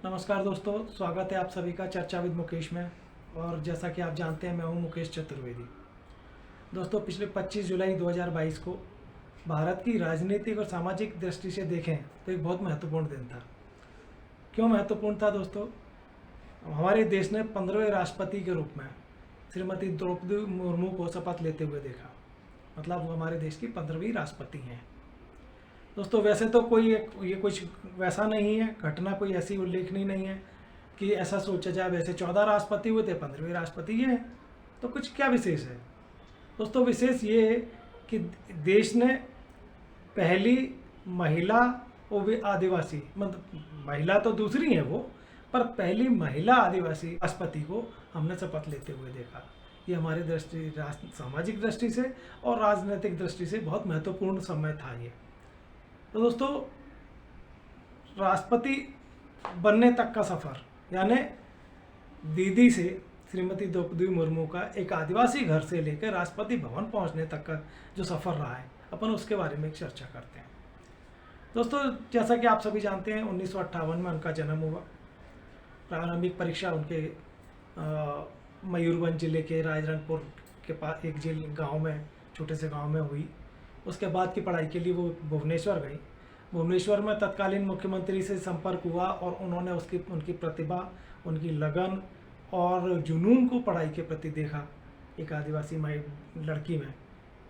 नमस्कार दोस्तों, स्वागत है आप सभी का चर्चा विद मुकेश में। और जैसा कि आप जानते हैं, मैं हूं मुकेश चतुर्वेदी। दोस्तों, पिछले 25 जुलाई 2022 को भारत की राजनीतिक और सामाजिक दृष्टि से देखें तो एक बहुत महत्वपूर्ण दिन था। क्यों महत्वपूर्ण था दोस्तों? हमारे देश ने 15वें राष्ट्रपति के रूप में श्रीमती द्रौपदी मुर्मू को शपथ लेते हुए देखा। मतलब वो हमारे देश की 15वीं राष्ट्रपति हैं। दोस्तों, वैसे तो ये कुछ वैसा नहीं है, घटना कोई ऐसी उल्लेखनीय नहीं है कि ऐसा सोचा जाए। वैसे 14 राष्ट्रपति हुए थे, 15वें राष्ट्रपति ये हैं, तो कुछ क्या विशेष है? दोस्तों, विशेष ये है कि देश ने पहली महिला, वो भी आदिवासी, मतलब महिला तो दूसरी है वो, पर पहली महिला आदिवासी राष्ट्रपति को हमने शपथ लेते हुए देखा। ये हमारी दृष्टि, सामाजिक दृष्टि से और राजनीतिक दृष्टि से बहुत महत्वपूर्ण समय था ये। तो दोस्तों, राष्ट्रपति बनने तक का सफ़र, यानी दीदी से श्रीमती द्रौपदी मुर्मू का एक आदिवासी घर से लेकर राष्ट्रपति भवन पहुंचने तक का जो सफ़र रहा है, अपन उसके बारे में एक चर्चा करते हैं। दोस्तों, जैसा कि आप सभी जानते हैं, 1958 में उनका जन्म हुआ। प्रारंभिक परीक्षा उनके मयूरभंज जिले के राजरंगपुर के पास एक गांव में, छोटे से गांव में हुई। उसके बाद की पढ़ाई के लिए वो भुवनेश्वर गई। भुवनेश्वर में तत्कालीन मुख्यमंत्री से संपर्क हुआ और उन्होंने उनकी प्रतिभा, उनकी लगन और जुनून को पढ़ाई के प्रति देखा एक आदिवासी लड़की में।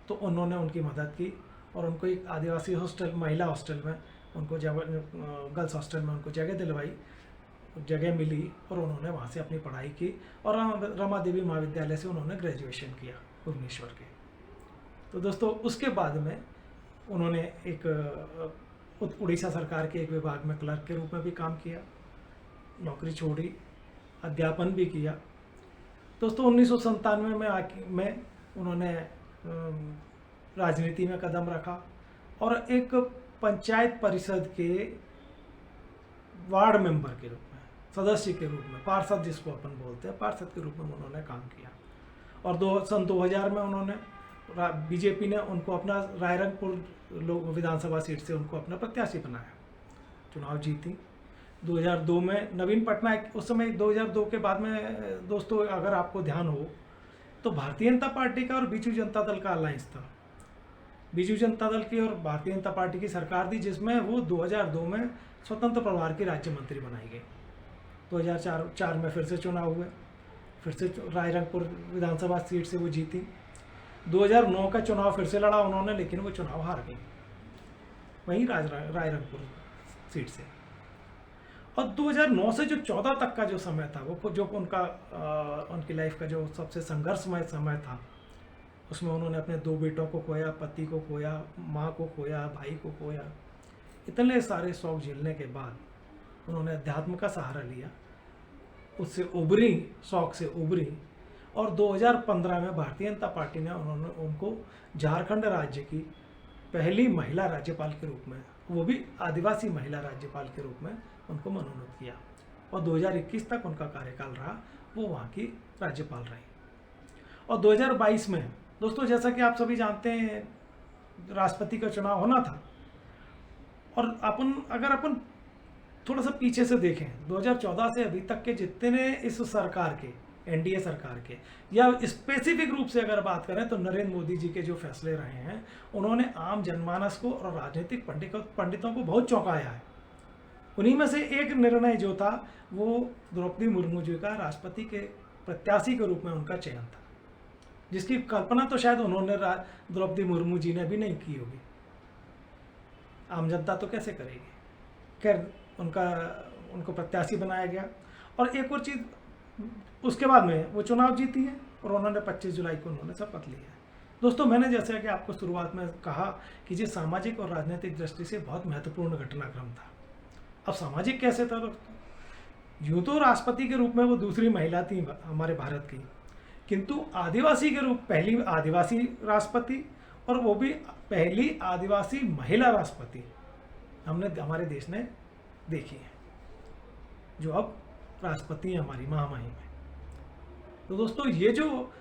तो उन्होंने उनकी मदद की और उनको एक आदिवासी हॉस्टल, महिला हॉस्टल में उनको गर्ल्स हॉस्टल में उनको जगह दिलवाई, जगह मिली और उन्होंने वहाँ से अपनी पढ़ाई की और रमा देवी महाविद्यालय से उन्होंने ग्रेजुएशन किया भुवनेश्वर के। तो दोस्तों, उसके बाद में उन्होंने एक उड़ीसा सरकार के एक विभाग में क्लर्क के रूप में भी काम किया, नौकरी छोड़ी, अध्यापन भी किया। दोस्तों, 1997 में उन्होंने राजनीति में कदम रखा और एक पंचायत परिषद के वार्ड मेंबर के रूप में, सदस्य के रूप में, पार्षद जिसको अपन बोलते हैं, पार्षद के रूप में उन्होंने काम किया। और सन 2000 में उन्होंने बीजेपी ने उनको अपना रायरंगपुर विधानसभा सीट से उनको अपना प्रत्याशी बनाया, चुनाव जीती। 2002 में नवीन पटनायक, उस समय 2002 के बाद में दोस्तों, अगर आपको ध्यान हो तो भारतीय जनता पार्टी का और बीजू जनता दल का अलायंस था। बीजू जनता दल की और भारतीय जनता पार्टी की सरकार थी, जिसमें वो 2002 में स्वतंत्र प्रभार की राज्य मंत्री बनाई गई। 2004 में फिर से चुनाव हुए, फिर से रायरंगपुर विधानसभा सीट से वो जीती। 2009 का चुनाव फिर से लड़ा उन्होंने, लेकिन वो चुनाव हार गई वहीं रायरंगपुर सीट से। और 2009 से जो 14 तक का जो समय था, वो जो उनकी लाइफ का जो सबसे संघर्षमय समय था, उसमें उन्होंने अपने 2 बेटों को खोया, पति को खोया, माँ को खोया, भाई को खोया। इतने सारे शौक झेलने के बाद उन्होंने अध्यात्म का सहारा लिया, उससे उभरी, शौक से उभरी और 2015 में भारतीय जनता पार्टी ने उनको झारखंड राज्य की पहली महिला राज्यपाल के रूप में, वो भी आदिवासी महिला राज्यपाल के रूप में उनको मनोनीत किया और 2021 तक उनका कार्यकाल रहा, वो वहाँ की राज्यपाल रही। और 2022 में दोस्तों, जैसा कि आप सभी जानते हैं, राष्ट्रपति का चुनाव होना था। और अगर अपन थोड़ा सा पीछे से देखें, 2014 से अभी तक के जितने इस सरकार के, एनडीए सरकार के, या स्पेसिफिक रूप से अगर बात करें तो नरेंद्र मोदी जी के जो फैसले रहे हैं, उन्होंने आम जनमानस को और राजनीतिक पंडितों को बहुत चौंकाया है। उन्हीं में से एक निर्णय जो था, वो द्रौपदी मुर्मू जी का राष्ट्रपति के प्रत्याशी के रूप में उनका चयन था, जिसकी कल्पना तो शायद उन्होंने द्रौपदी मुर्मू जी ने भी नहीं की होगी। आम जनता तो कैसे करेगी। खैर, उनको प्रत्याशी बनाया गया। और एक और चीज़, उसके बाद में वो चुनाव जीती है और उन्होंने 25 जुलाई को उन्होंने शपथ लिया है। दोस्तों, मैंने जैसे कि आपको शुरुआत में कहा कि ये सामाजिक और राजनीतिक दृष्टि से बहुत महत्वपूर्ण घटनाक्रम था। अब सामाजिक कैसे था दोस्तों? यूँ तो राष्ट्रपति के रूप में वो दूसरी महिला थी हमारे भारत की, किंतु आदिवासी के रूप पहली आदिवासी राष्ट्रपति, और वो भी पहली आदिवासी महिला राष्ट्रपति हमारे देश ने देखी है, जो अब राष्ट्रपति हैं हमारी महामहिम में। तो दोस्तों, ये जो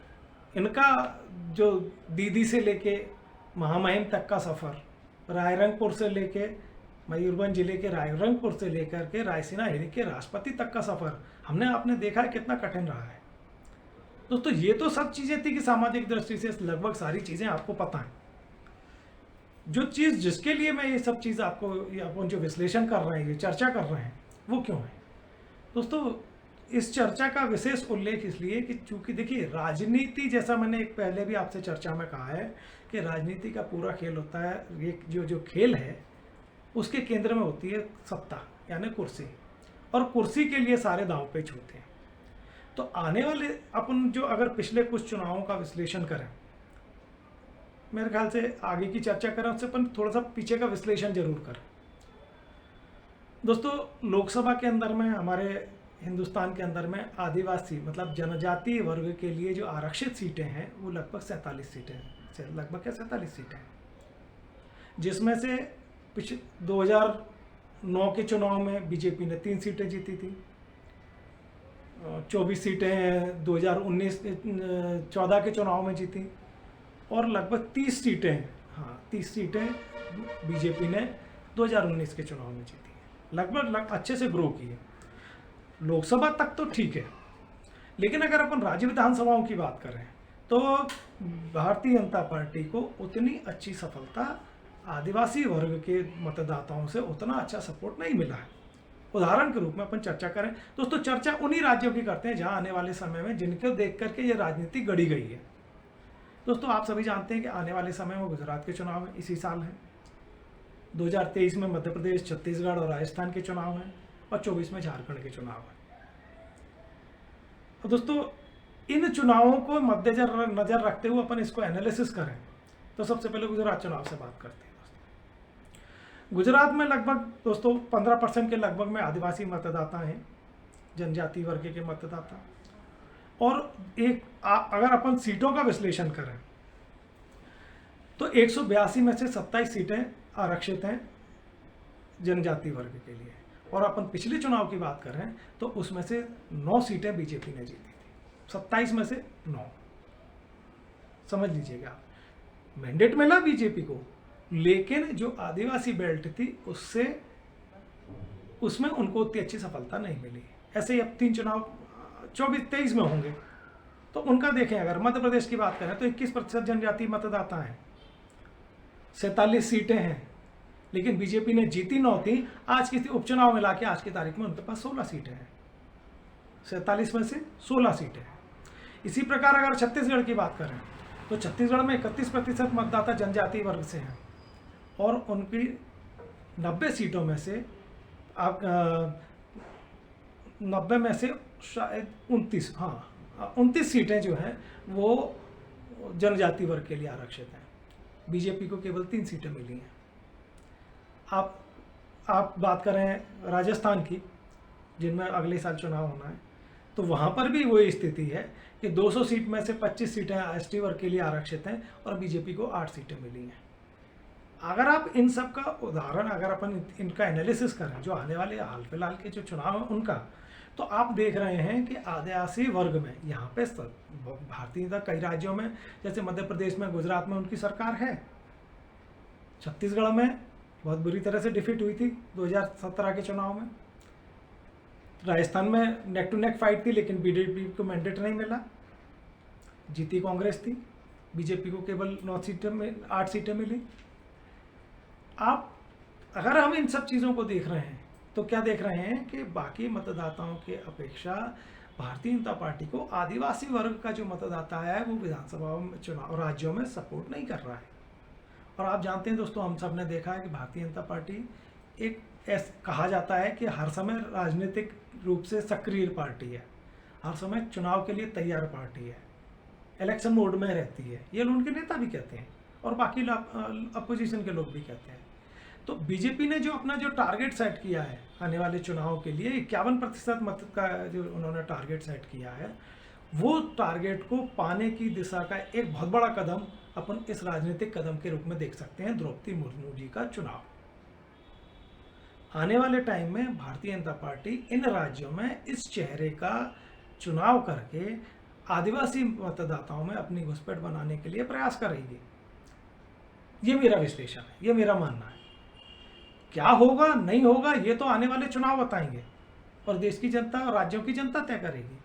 इनका जो दीदी से लेके महामहिम तक का सफ़र, रायरंगपुर से लेके मयूरभंज जिले के रायरंगपुर से लेकर के रायसीना हिल के राष्ट्रपति तक का सफ़र हमने आपने देखा है कितना कठिन रहा है दोस्तों। ये तो सब चीज़ें थी कि सामाजिक दृष्टि से लगभग सारी चीज़ें आपको पता हैं। जो चीज़ जिसके लिए मैं ये सब चीज़ आपको अपन जो विश्लेषण कर रहे हैं, ये चर्चा कर रहे हैं, वो क्यों है दोस्तों? इस चर्चा का विशेष उल्लेख इसलिए कि चूंकि देखिए राजनीति, जैसा मैंने एक पहले भी आपसे चर्चा में कहा है कि राजनीति का पूरा खेल होता है, ये जो खेल है उसके केंद्र में होती है सत्ता यानी कुर्सी, और कुर्सी के लिए सारे दांव पेच होते हैं। तो आने वाले अपन जो अगर पिछले कुछ चुनावों का विश्लेषण करें, मेरे ख्याल से आगे की चर्चा करें उससे अपन थोड़ा सा पीछे का विश्लेषण जरूर करें दोस्तों। लोकसभा के अंदर में, हमारे हिंदुस्तान के अंदर में आदिवासी मतलब जनजातीय वर्ग के लिए जो आरक्षित सीटें हैं वो लगभग 47 सीटें हैं, लगभग क्या 47 सीटें हैं, जिसमें से 2009 के चुनाव में बीजेपी ने 3 सीटें जीती थी, 24 सीटें 2014 के चुनाव में जीती, और लगभग 30 सीटें, हाँ 30 सीटें बीजेपी ने 2019 के चुनाव में जीती है। लगभग अच्छे से ग्रो की है। लोकसभा तक तो ठीक है, लेकिन अगर अपन राज्य विधानसभाओं की बात करें तो भारतीय जनता पार्टी को उतनी अच्छी सफलता, आदिवासी वर्ग के मतदाताओं से उतना अच्छा सपोर्ट नहीं मिला है। उदाहरण के रूप में अपन चर्चा करें दोस्तों, चर्चा उन्हीं राज्यों की करते हैं जहां आने वाले समय में जिनको देख करके ये राजनीति गढ़ी गई है दोस्तों। आप सभी जानते हैं कि आने वाले समय में गुजरात के चुनाव इसी साल हैं, 2023 में मध्य प्रदेश, छत्तीसगढ़ और राजस्थान के चुनाव हैं, और 24 में झारखंड के चुनाव हैं। तो दोस्तों इन चुनावों को नजर रखते हुए अपन इसको एनालिसिस करें तो सबसे पहले गुजरात चुनाव से बात करते हैं दोस्तों। गुजरात में लगभग दोस्तों 15% के लगभग में आदिवासी मतदाता हैं, जनजाति वर्ग के मतदाता, और अगर अपन सीटों का विश्लेषण करें तो 182 में से 27 सीटें आरक्षित हैं जनजाति वर्ग के लिए, और अपन पिछले चुनाव की बात करें तो उसमें से 9 सीटें बीजेपी ने जीती थी, 27 में से 9, समझ लीजिएगा। मैंडेट मिला बीजेपी को, लेकिन जो आदिवासी बेल्ट थी उसमें उनको उतनी अच्छी सफलता नहीं मिली। ऐसे ही अब 3 चुनाव 24-23 में होंगे तो उनका देखें, अगर मध्य प्रदेश की बात करें तो 21% जनजातीय मतदाता हैं, 47 सीटें हैं, लेकिन बीजेपी ने जीती 9 थी। आज की उपचुनाव मिला के आज की तारीख में उनके पास 16 सीटें हैं, 47 में से 16 सीटें हैं। इसी प्रकार अगर छत्तीसगढ़ की बात करें तो छत्तीसगढ़ में 31% मतदाता जनजातीय वर्ग से हैं, और उनकी 90 सीटों में से 90 में से शायद 29 सीटें जो हैं वो जनजाति वर्ग के लिए आरक्षित हैं। बीजेपी को केवल 3 सीटें मिली हैं। आप बात करें राजस्थान की, जिनमें अगले साल चुनाव होना है, तो वहाँ पर भी वही स्थिति है कि 200 सीट में से 25 सीटें एसटी वर्ग के लिए आरक्षित हैं और बीजेपी को 8 सीटें मिली हैं। अगर आप इन सब का उदाहरण, अगर अपन इनका एनालिसिस करें जो आने वाले हाल फिलहाल के जो चुनाव हैं उनका, तो आप देख रहे हैं कि आदिवासी वर्ग में यहाँ पे भारतीय जनता कई राज्यों में, जैसे मध्य प्रदेश में, गुजरात में उनकी सरकार है, छत्तीसगढ़ में बहुत बुरी तरह से डिफीट हुई थी 2017 के चुनाव में, राजस्थान में नेक टू नेक फाइट थी लेकिन बीजेपी को मैंडेट नहीं मिला, जीती कांग्रेस थी, बीजेपी को केवल 8 सीटें मिली। आप अगर हम इन सब चीज़ों को देख रहे हैं तो क्या देख रहे हैं कि बाकी मतदाताओं के अपेक्षा भारतीय जनता पार्टी को आदिवासी वर्ग का जो मतदाता है वो विधानसभा में, चुनाव राज्यों में सपोर्ट नहीं कर रहा है। और आप जानते हैं दोस्तों, हम सब ने देखा है कि भारतीय जनता पार्टी एक कहा जाता है कि हर समय राजनीतिक रूप से सक्रिय पार्टी है, हर समय चुनाव के लिए तैयार पार्टी है, इलेक्शन मोड में रहती है, ये उनके नेता भी कहते हैं और बाकी अपोजिशन के लोग भी कहते हैं। तो बीजेपी ने जो अपना जो टारगेट सेट किया है आने वाले चुनाव के लिए 51% मत का जो उन्होंने टारगेट सेट किया है, वो टारगेट को पाने की दिशा का एक बहुत बड़ा कदम अपन इस राजनीतिक कदम के रूप में देख सकते हैं, द्रौपदी मुर्मू जी का चुनाव। आने वाले टाइम में भारतीय जनता पार्टी इन राज्यों में इस चेहरे का चुनाव करके आदिवासी मतदाताओं में अपनी घुसपैठ बनाने के लिए प्रयास करेगी। ये मेरा विश्लेषण है, ये मेरा मानना है। क्या होगा नहीं होगा ये तो आने वाले चुनाव बताएंगे और देश की जनता और राज्यों की जनता तय करेगी।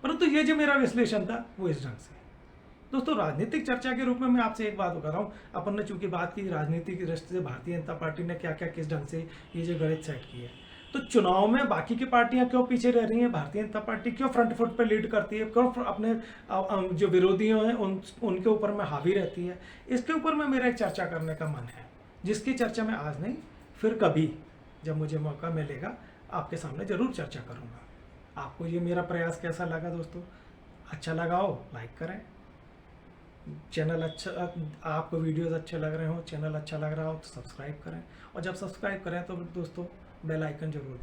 परंतु ये जो मेरा विश्लेषण था वो इस ढंग से। दोस्तों, राजनीतिक चर्चा के रूप में मैं आपसे एक बात कर रहा हूँ। अपन ने चूंकि बात की राजनीति की दृष्टि से भारतीय जनता पार्टी ने क्या क्या किस ढंग से ये जो गणित सेट की है, तो चुनाव में बाकी की पार्टियां क्यों पीछे रह रही हैं, भारतीय जनता पार्टी क्यों फ्रंट फुट पे लीड करती है, क्यों अपने जो विरोधियों हैं उनके ऊपर में हावी रहती है, इसके ऊपर में मेरा एक चर्चा करने का मन है, जिसकी चर्चा मैं आज नहीं फिर कभी जब मुझे मौका मिलेगा आपके सामने जरूर चर्चा करूँगा। आपको ये मेरा प्रयास कैसा लगा दोस्तों? अच्छा लगा हो लाइक करें, चैनल अच्छा, आपको वीडियोस अच्छे लग रहे हो, चैनल अच्छा लग रहा हो तो सब्सक्राइब करें, और जब सब्सक्राइब करें तो दोस्तों बेल आइकन जरूर